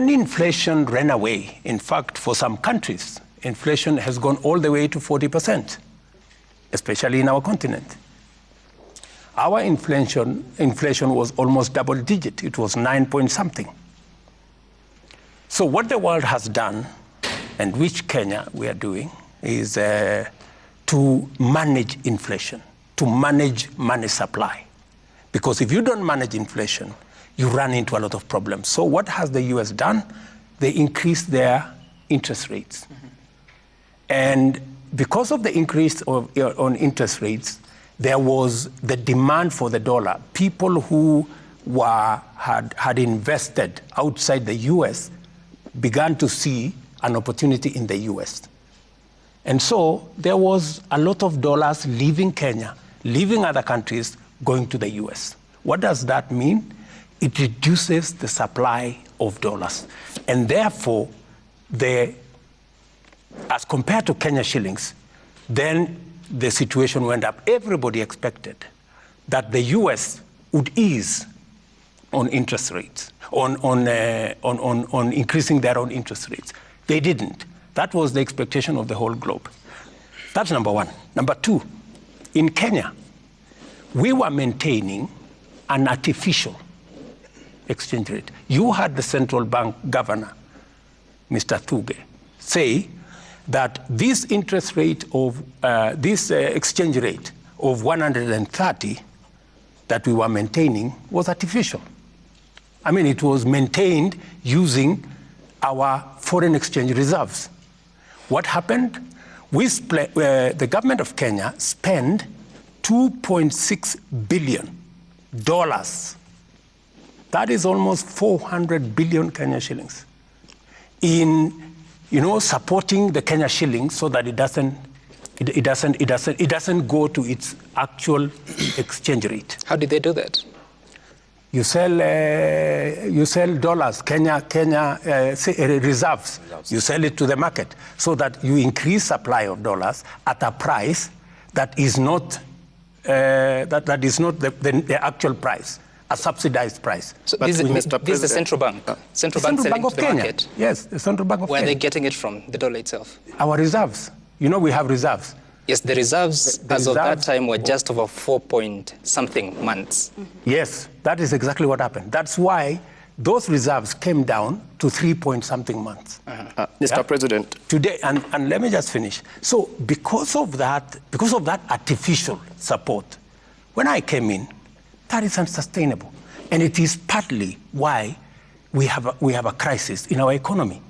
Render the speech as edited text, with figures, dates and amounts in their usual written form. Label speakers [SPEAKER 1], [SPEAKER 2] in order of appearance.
[SPEAKER 1] And inflation ran away. In fact, for some countries, inflation has gone all the way to 40%, especially in our continent. Our inflation was almost double digit. It was 9 point something. So what the world has done, and which Kenya we are doing, is to manage inflation, to manage money supply. Because if you don't manage inflation, you run into a lot of problems. So what has the US done? They increased their interest rates. Mm-hmm. And because of the increase on interest rates, there was the demand for the dollar. People who had invested outside the US began to see an opportunity in the US. And so there was a lot of dollars leaving Kenya, leaving other countries, going to the US. What does that mean? It reduces the supply of dollars. And therefore, as compared to Kenya shillings, then the situation went up. Everybody expected that the US would ease on interest rates, on increasing their own interest rates. They didn't. That was the expectation of the whole globe. That's number one. Number two, in Kenya, we were maintaining an artificial exchange rate. You had the central bank governor, Mr. Thuge, say that this interest rate of this exchange rate of 130 that we were maintaining was artificial. I mean, it was maintained using our foreign exchange reserves. What happened? The government of Kenya spent $2.6 billion. That is almost 400 billion Kenya shillings in, supporting the Kenya shilling so that it doesn't go to its actual exchange rate.
[SPEAKER 2] How did they do that?
[SPEAKER 1] You sell dollars, Kenya reserves. You sell it to the market so that you increase supply of dollars at a price that is not the actual price, a subsidized price.
[SPEAKER 2] So this is the central bank. Central bank selling to the market.
[SPEAKER 1] Yes, the central bank of
[SPEAKER 2] Where
[SPEAKER 1] Kenya.
[SPEAKER 2] are they getting it from? The dollar itself.
[SPEAKER 1] Our reserves. We have reserves.
[SPEAKER 2] Yes, the reserves as of that time were just over 4 point something months.
[SPEAKER 1] Mm-hmm. Yes, that is exactly what happened. That's why those reserves came down to 3 point something months.
[SPEAKER 3] Mr. President.
[SPEAKER 1] Today, and let me just finish. So because of that artificial support, when I came in, that is unsustainable. And it is partly why we have a crisis in our economy.